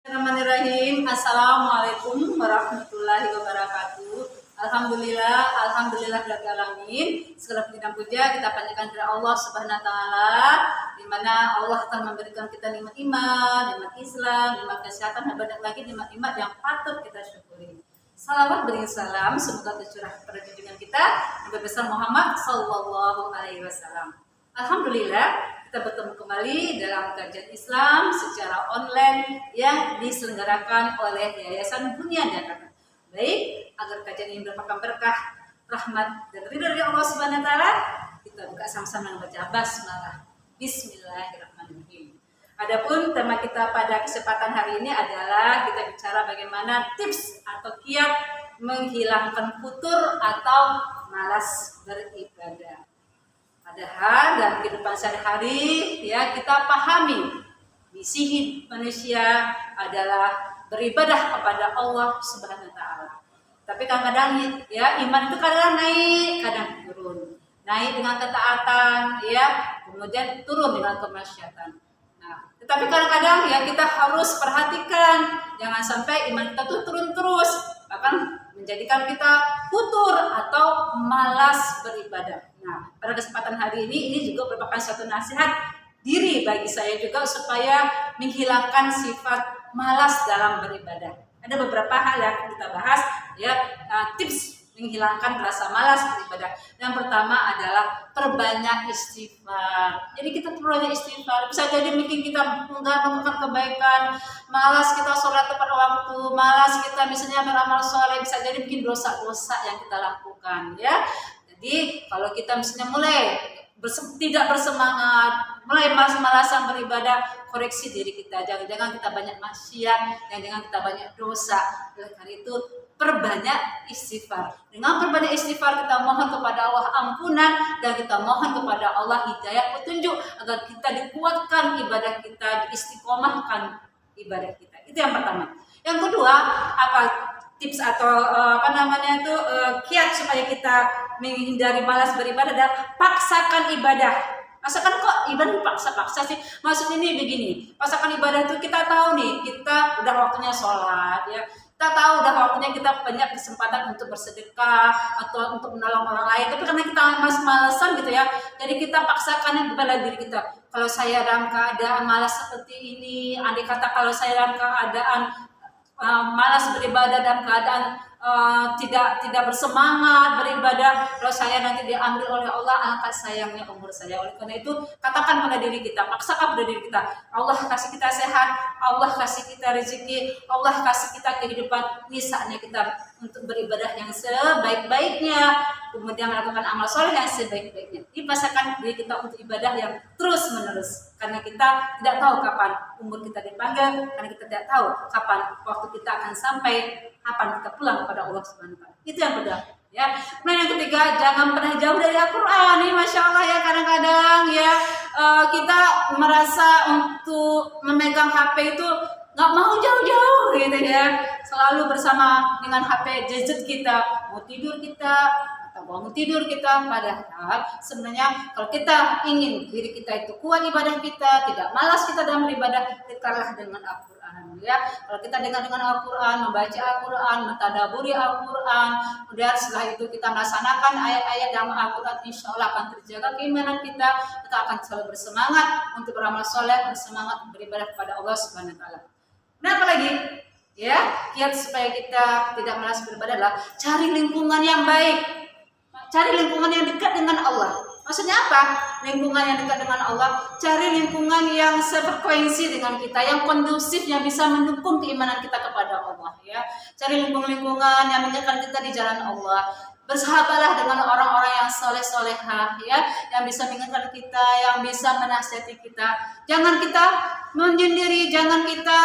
Bismillahirrahmanirrahim. Assalamualaikum warahmatullahi wabarakatuh. Alhamdulillah rabbil alamin. Segala puji dan puja kita panjatkan kepada Allah Subhanahu wa taala, di mana Allah telah memberikan kita nikmat iman, nikmat Islam, nikmat kesehatan, dan banyak lagi nikmat-nikmat yang patut kita syukuri. Salawat beri salam semoga tercurah pada junjungan kita Nabi besar Muhammad sallallahu alaihi wasallam. Alhamdulillah kita bertemu kembali dalam kajian Islam secara online yang diselenggarakan oleh Yayasan Bunyan Jakarta. Baik, agar kajian ini merupakan berkah, rahmat, dan ridha dari Allah Subhanahu wa taala, kita buka sama-sama dengan baca basmalah. Bismillahirrahmanirrahim. Adapun tema kita pada kesempatan hari ini adalah kita bicara bagaimana tips atau kiat menghilangkan futur atau malas beribadah. Padahal dalam kehidupan sehari-hari ya kita pahami misi hidup manusia adalah beribadah kepada Allah Subhanahu wa taala. Tapi kadang-kadang ya iman itu kadang naik, kadang turun. Naik dengan ketaatan ya, kemudian turun dengan kemaksiatan. Nah, tetapi kadang-kadang ya kita harus perhatikan jangan sampai iman kita tuh turun terus, bahkan menjadikan kita futur atau malas beribadah. Nah, pada kesempatan hari ini juga merupakan satu nasihat diri bagi saya juga supaya menghilangkan sifat malas dalam beribadah. Ada beberapa hal yang kita bahas ya, tips menghilangkan rasa malas beribadah. Yang pertama adalah perbanyak istighfar. Jadi kita perbanyak istighfar. Bisa jadi bikin kita enggak melakukan kebaikan, malas kita sholat tepat waktu, malas kita misalnya beramal soleh, bisa jadi bikin dosa-dosa yang kita lakukan ya. Jadi kalau kita misalnya mulai tidak bersemangat, mulai malas-malasan beribadah, koreksi diri kita. Jangan-jangan kita banyak maksiat, jangan-jangan kita banyak dosa. Oleh karena itu perbanyak istighfar. Dengan perbanyak istighfar kita mohon kepada Allah ampunan dan kita mohon kepada Allah hidayah petunjuk agar kita dikuatkan ibadah kita, diistiqomahkan ibadah kita. Itu yang pertama. Yang kedua, apa tips atau kiat supaya kita menghindari malas beribadah dan paksakan ibadah. Masakan kok ibadah paksa-paksa sih? Maksud ini begini, paksakan ibadah itu kita tahu nih, kita udah waktunya sholat ya. Kita tahu udah waktunya kita banyak kesempatan untuk bersedekah atau untuk menolong orang lain. Tapi karena kita malas-malasan gitu ya, jadi kita paksakan kepada diri kita. Kalau saya dalam keadaan malas seperti ini, andai kata kalau saya dalam keadaan malas beribadah dalam keadaan tidak bersemangat beribadah, kalau saya nanti diambil oleh Allah, alangkah sayangnya umur saya. Oleh karena itu katakan pada diri kita, paksakan pada diri kita, Allah kasih kita sehat, Allah kasih kita rezeki, Allah kasih kita kehidupan, ini saatnya kita untuk beribadah yang sebaik-baiknya, kemudian melakukan amal soleh yang sebaik-baiknya. Dipaksakan diri kita untuk ibadah yang terus menerus, karena kita tidak tahu kapan umur kita dipanggil, karena kita tidak tahu kapan waktu kita akan sampai, kapan kita pulang kepada Allah Subhanahu wa taala. Itu yang kedua ya. Nah, yang ketiga, jangan pernah jauh dari Al-Qur'an. Ini Masya Allah ya, kadang-kadang ya kita merasa untuk memegang HP itu nggak mau jauh-jauh gitu ya, selalu bersama dengan HP gadget kita, mau tidur kita atau bangun tidur kita. Padahal sebenarnya kalau kita ingin diri kita itu kuat ibadah kita, tidak malas kita dalam beribadah, dekatlah dengan Al-Qur'an ya. Kalau kita dengan Al-Qur'an, membaca Al-Qur'an, mentadaburi Al-Qur'an, kemudian setelah itu kita melaksanakan ayat-ayat dalam Al-Qur'an, insya Allah akan terjaga keimanan kita akan selalu bersemangat untuk beramal soleh, bersemangat beribadah kepada Allah Subhanahu wa taala. Nah, apalagi ya, kiat supaya kita tidak malas beribadah adalah cari lingkungan yang baik. Cari lingkungan yang dekat dengan Allah. Maksudnya apa? Lingkungan yang dekat dengan Allah, cari lingkungan yang sefrekuensi dengan kita, yang kondusif, yang bisa mendukung keimanan kita kepada Allah ya. Cari lingkungan yang mengingatkan kita di jalan Allah. Bersahabatlah dengan orang-orang yang soleh-solehah ya, yang bisa mengingatkan kita, yang bisa menasihati kita. Jangan kita menyendiri, jangan kita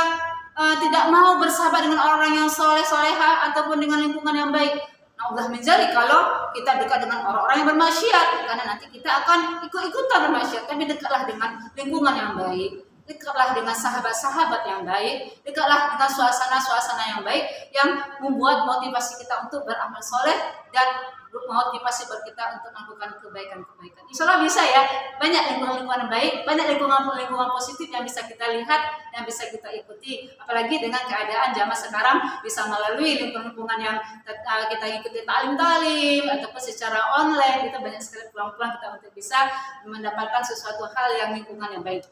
tidak mau bersahabat dengan orang yang soleh-solehah ataupun dengan lingkungan yang baik. Allah menjadi kalau kita dekat dengan orang-orang yang bermaksiat, karena nanti kita akan ikut-ikutan bermaksiat. Tapi dekatlah dengan lingkungan yang baik, dekatlah dengan sahabat-sahabat yang baik, dekatlah dengan suasana-suasana yang baik yang membuat motivasi kita untuk beramal soleh dan motivasi buat kita untuk melakukan kebaikan-kebaikan. Insya Allah bisa ya, banyak lingkungan-lingkungan baik, banyak lingkungan-lingkungan positif yang bisa kita lihat, yang bisa kita ikuti. Apalagi dengan keadaan zaman sekarang bisa melalui lingkungan-lingkungan yang kita ikuti talim-talim ataupun secara online, itu banyak sekali peluang-peluang kita untuk bisa mendapatkan sesuatu hal yang lingkungan yang baik.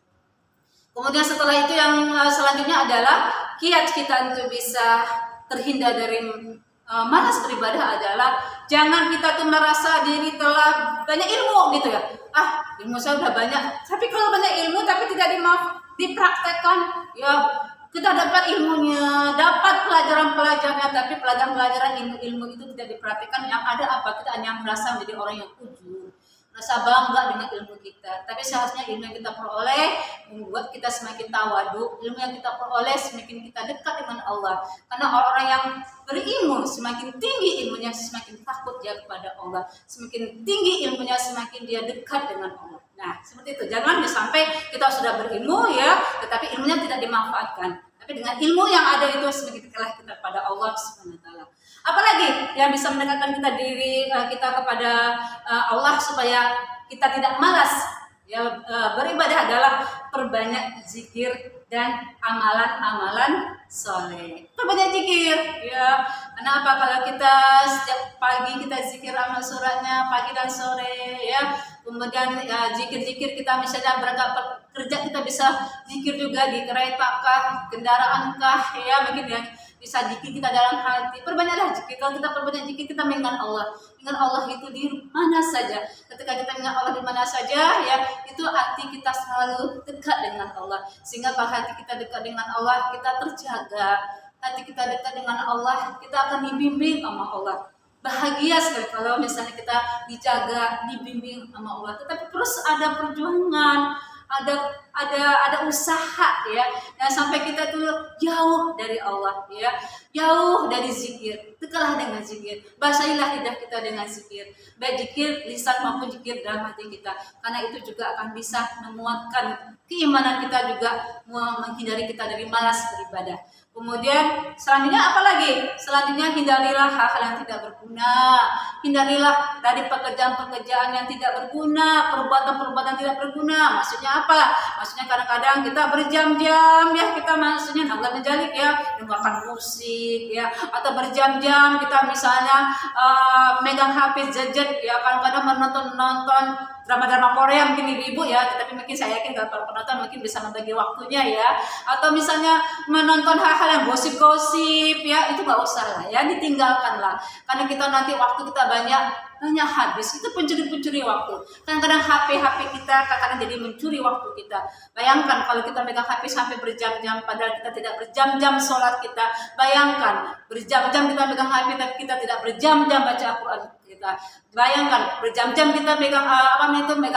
Kemudian setelah itu yang selanjutnya adalah kiat kita untuk bisa terhindar dari malas beribadah adalah jangan kita tuh merasa diri telah banyak ilmu gitu ya. Ilmu saya udah banyak. Tapi kalau banyak ilmu tapi tidak dipraktekkan, ya kita dapat ilmunya, dapat pelajaran-pelajarannya, tapi pelajaran-pelajaran ilmu itu tidak dipraktekkan. Yang ada apa? Kita hanya merasa menjadi orang yang ujub, merasa bangga dengan ilmu kita. Tapi seharusnya ilmu yang kita peroleh membuat kita semakin tawadu. Ilmu yang kita peroleh semakin kita dekat dengan Allah. Karena orang yang berilmu semakin tinggi ilmunya, semakin takut dia kepada Allah. Semakin tinggi ilmunya, semakin dia dekat dengan Allah. Nah, seperti itu. Jangan sampai kita sudah berilmu ya, tetapi ilmunya tidak dimanfaatkan. Tapi dengan ilmu yang ada itu semakin dekatlah kita kepada Allah Subhanahu wa taala. Apalagi yang bisa mendekatkan kita kepada Allah supaya kita tidak malas ya beribadah adalah perbanyak zikir dan amalan-amalan soleh. Perbanyak zikir ya. Karena apa, kalau kita setiap pagi kita zikir amal suratnya pagi dan sore ya. Kemudian zikir-zikir kita misalnya berangkat kerja kita bisa zikir juga di kereta kah, kendaraan kah ya, mungkin ya bisa zikir kita dalam hati. Perbanyaklah zikir. Kalau kita perbanyak zikir, kita mengingat Allah. Ingat Allah itu di mana saja. Ketika kita ingat Allah di mana saja ya, itu hati kita selalu dekat dengan Allah. Sehingga kalau hati kita dekat dengan Allah, kita terjaga. Hati kita dekat dengan Allah, kita akan dibimbing sama Allah. Bahagia sekali kalau misalnya kita dijaga, dibimbing sama Allah. Tetapi terus ada perjuangan, ada usaha ya, dan sampai kita tuh jauh dari Allah ya, jauh dari zikir. Dekatlah dengan zikir, basahilah lidah kita dengan zikir, baik zikir lisan maupun zikir dalam hati kita, karena itu juga akan bisa menguatkan keimanan kita, juga menghindari kita dari malas beribadah. Kemudian selanjutnya apa lagi? Selanjutnya hindarilah hal-hal yang tidak berguna. Hindarilah dari pekerjaan-pekerjaan yang tidak berguna, perbuatan-perbuatan tidak berguna. Maksudnya apa? Maksudnya kadang-kadang kita berjam-jam ya, kita maksudnya nggak menjalik ya, dengarkan musik ya, atau berjam-jam kita misalnya megang HP gadget ya, kadang-kadang menonton drama-drama Korea mungkin ibu-ibu ya, tapi mungkin saya yakin kalau penonton mungkin bisa membagi waktunya ya, atau misalnya menonton hal-hal yang gosip-gosip ya, itu nggak usah lah ya, ditinggalkan lah, karena kita nanti waktu kita banyak habis, itu pencuri waktu. Kadang-kadang HP kita kadang jadi mencuri waktu kita. Bayangkan kalau kita megang HP sampai berjam-jam, padahal kita tidak berjam-jam sholat kita. Bayangkan berjam-jam kita megang HP tapi kita tidak berjam-jam baca Al-Quran kita. Bayangkan berjam-jam kita megang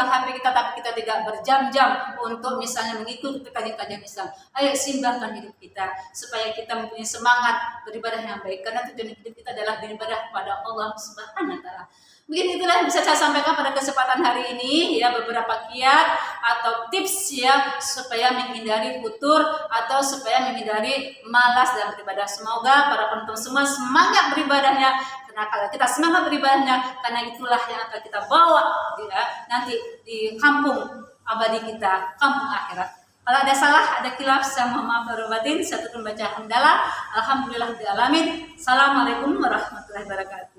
HP kita tapi kita tidak berjam-jam untuk misalnya mengikuti kajian-kajian Islam. Ayo simbangkan hidup kita supaya kita mempunyai semangat beribadah yang baik, karena tujuan hidup kita adalah beribadah kepada Allah Subhanahu wa taala. Mungkin itulah yang bisa saya sampaikan pada kesempatan hari ini ya, beberapa kiat atau tips ya supaya menghindari futur atau supaya menghindari malas dalam beribadah. Semoga para penonton semua semangat beribadahnya, karena kalau kita semangat beribadahnya, karena itulah yang akan kita bawa ya, nanti di kampung abadi kita, kampung akhirat. Kalau ada salah, ada khilaf, saya mohon maaf lahir batin. Saya tutup membaca hamdalah. Alhamdulillahirabbil alamin. Assalamualaikum warahmatullahi wabarakatuh.